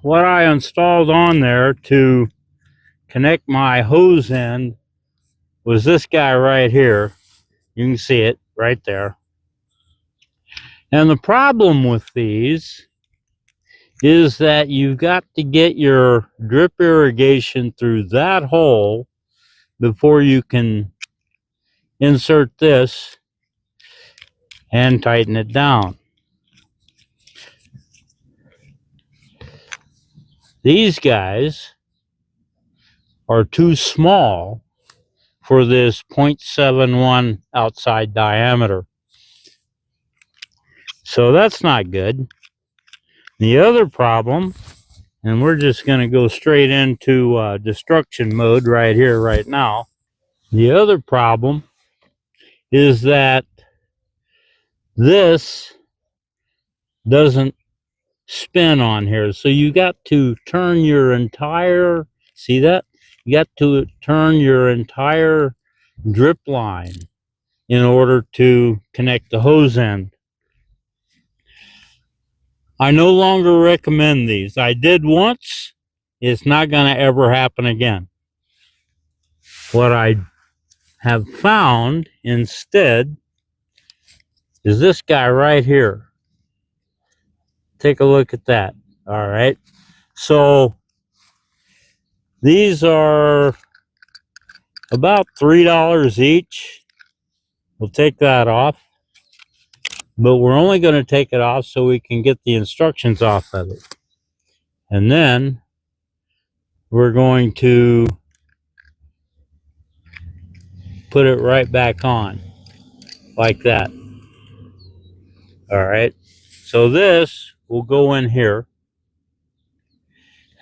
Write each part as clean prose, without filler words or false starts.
what I installed on there to connect my hose end was this guy right here. You can see it right there. And the problem with these is that you've got to get your drip irrigation through that hole before you can insert this and tighten it down. These guys are too small for this 0.71 outside diameter. So that's not good. The other problem, and we're just going to go straight into destruction mode right here, right now. The other problem is that this doesn't spin on here. So you got to turn your entire, see that? You got to turn your entire drip line in order to connect the hose end. I no longer recommend these. I did once. It's not going to ever happen again. What I have found instead is this guy right here. Take a look at that. All right. So these are about $3 each. We'll take that off. But we're only going to take it off so we can get the instructions off of it. And then we're going to put it right back on like that. All right. So this will go in here.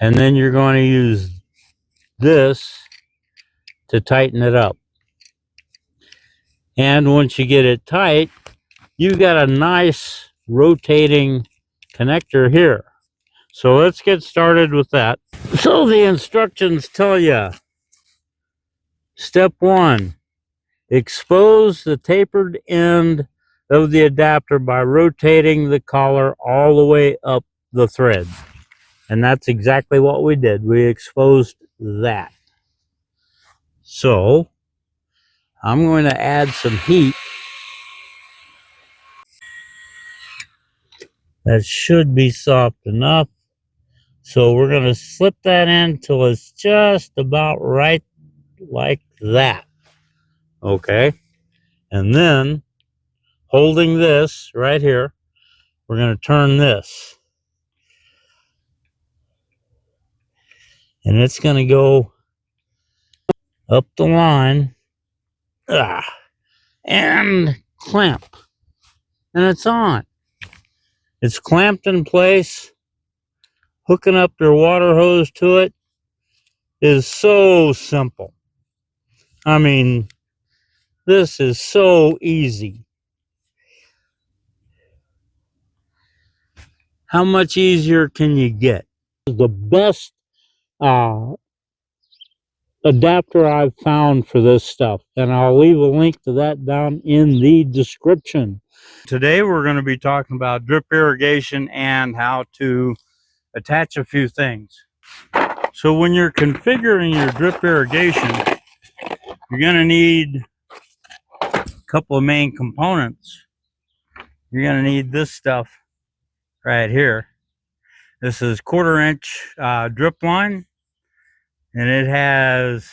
And then you're going to use this to tighten it up. And once you get it tight, you've got a nice rotating connector here. So let's get started with that. So the instructions tell you, step 1, expose the tapered end of the adapter by rotating the collar all the way up the thread. And that's exactly what we did. We exposed that. So I'm going to add some heat. That should be soft enough. So we're going to slip that in till it's just about right like that. Okay. And then holding this right here, we're going to turn this. And it's going to go up the line and clamp. And it's on. It's clamped in place. Hooking up your water hose to it is so simple. I mean, this is so easy. How much easier can you get? The best adapter I've found for this stuff, and I'll leave a link to that down in the description. Today we're going to be talking about drip irrigation and how to attach a few things. So when you're configuring your drip irrigation, you're going to need a couple of main components. You're going to need this stuff right here. This is 1/4 inch drip line, and it has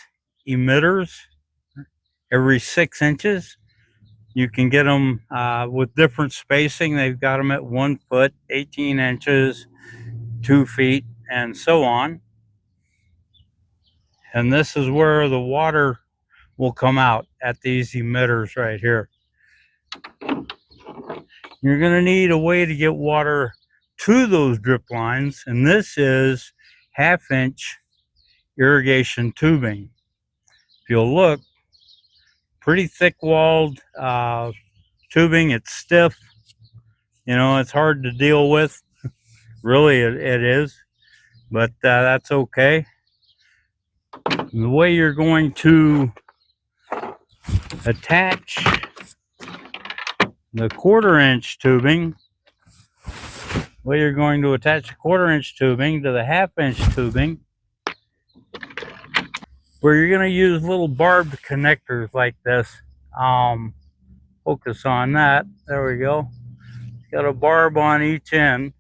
emitters every 6 inches. You can get them with different spacing. They've got them at 1 foot, 18 inches, 2 feet, and so on. And this is where the water will come out at these emitters right here. You're going to need a way to get water to those drip lines, and this is 1/2 inch irrigation tubing. If you'll look, pretty thick walled tubing. It's stiff. You know, it's hard to deal with. Really, it is, but that's okay. The way you're going to attach the 1/4 inch tubing Well, you're going to attach a 1/4-inch tubing to the 1/2-inch tubing, where you're going to use little barbed connectors like this. Focus on that. There we go. Got a barb on each end,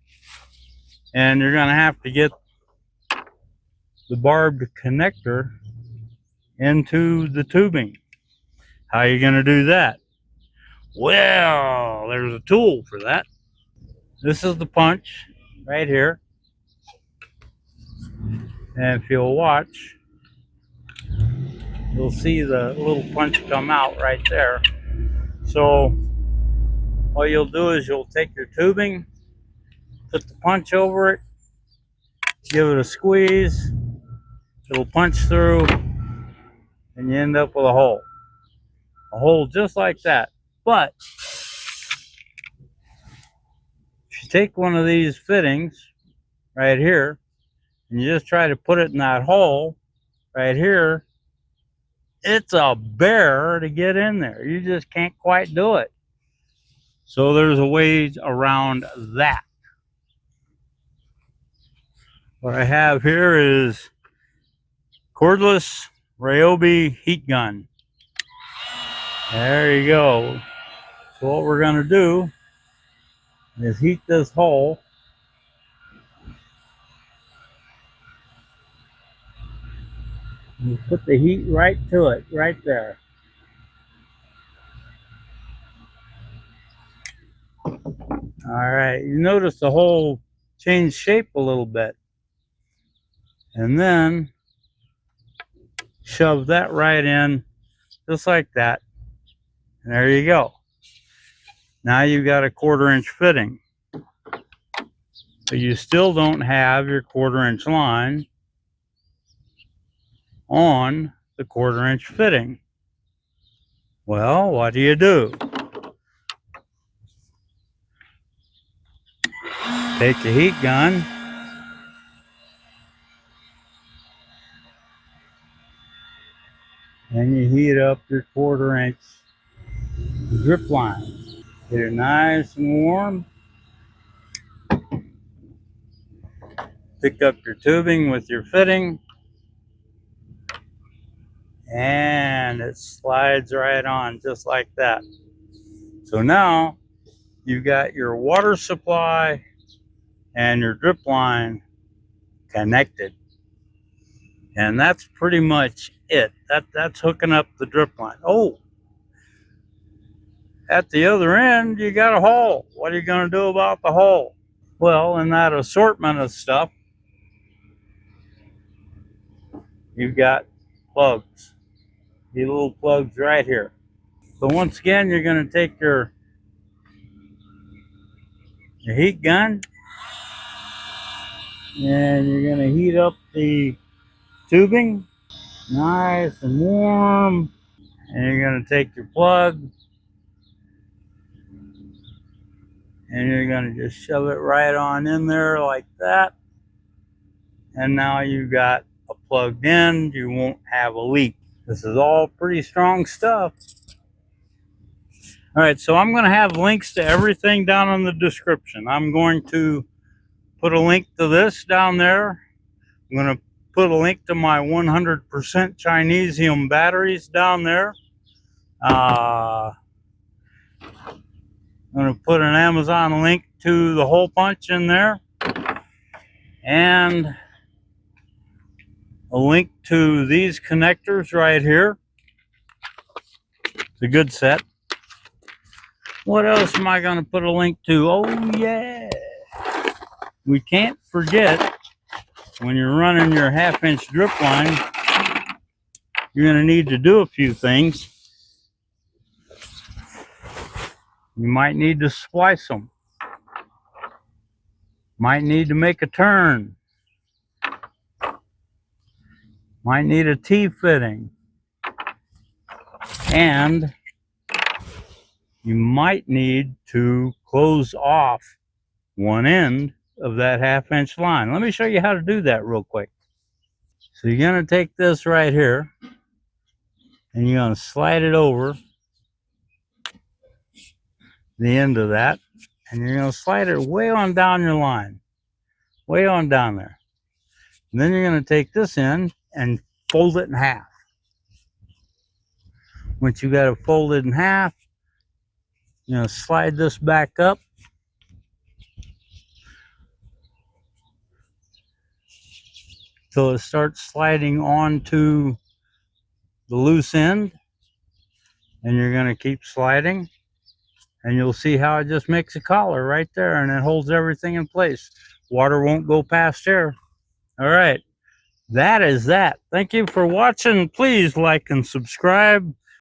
and you're going to have to get the barbed connector into the tubing. How are you going to do that? Well, there's a tool for that. This is the punch right here. And if you'll watch, you'll see the little punch come out right there. So what you'll do is you'll take your tubing, put the punch over it, give it a squeeze, it'll punch through, and you end up with a hole. A hole just like that. But if you take one of these fittings right here, and you just try to put it in that hole right here, it's a bear to get in there. You just can't quite do it. So there's a way around that. What I have here is cordless Ryobi heat gun. There you go. So what we're going to do is heat this hole. You put the heat right to it, right there. All right, you notice the hole changed shape a little bit. And then shove that right in, just like that. And there you go. Now you've got a 1/4-inch fitting. But you still don't have your 1/4-inch line on the 1/4-inch fitting. Well, what do? Take the heat gun, and you heat up your 1/4-inch drip line. Get it nice and warm. Pick up your tubing with your fitting, and it slides right on just like that. So now you've got your water supply and your drip line connected. And that's pretty much it. That's hooking up the drip line. Oh, at the other end, you got a hole. What are you going to do about the hole? Well, in that assortment of stuff, you've got plugs. These little plugs right here. So once again, you're going to take your heat gun, and you're going to heat up the tubing nice and warm. And you're going to take your plug, and you're going to just shove it right on in there like that. And now you've got a plugged in, you won't have a leak. This is all pretty strong stuff. All right, so I'm going to have links to everything down in the description. I'm going to put a link to this down there. I'm going to put a link to my 100% Chinesium batteries down there. I'm going to put an Amazon link to the hole punch in there, and a link to these connectors right here. It's a good set. What else am I going to put a link to? Oh, yeah. We can't forget, when you're running your 1/2-inch drip line, you're going to need to do a few things. You might need to splice them. Might need to make a turn. Might need a T-fitting. And you might need to close off one end of that 1/2-inch line. Let me show you how to do that real quick. So you're going to take this right here, and you're going to slide it over the end of that. And you're going to slide it way on down your line. Way on down there. And then you're going to take this end and fold it in half. Once you got it folded in half, you're going to slide this back up. Till it starts sliding onto the loose end. And you're going to keep sliding. And you'll see how it just makes a collar right there. And it holds everything in place. Water won't go past there. All right. That is that. Thank you for watching. Please like and subscribe.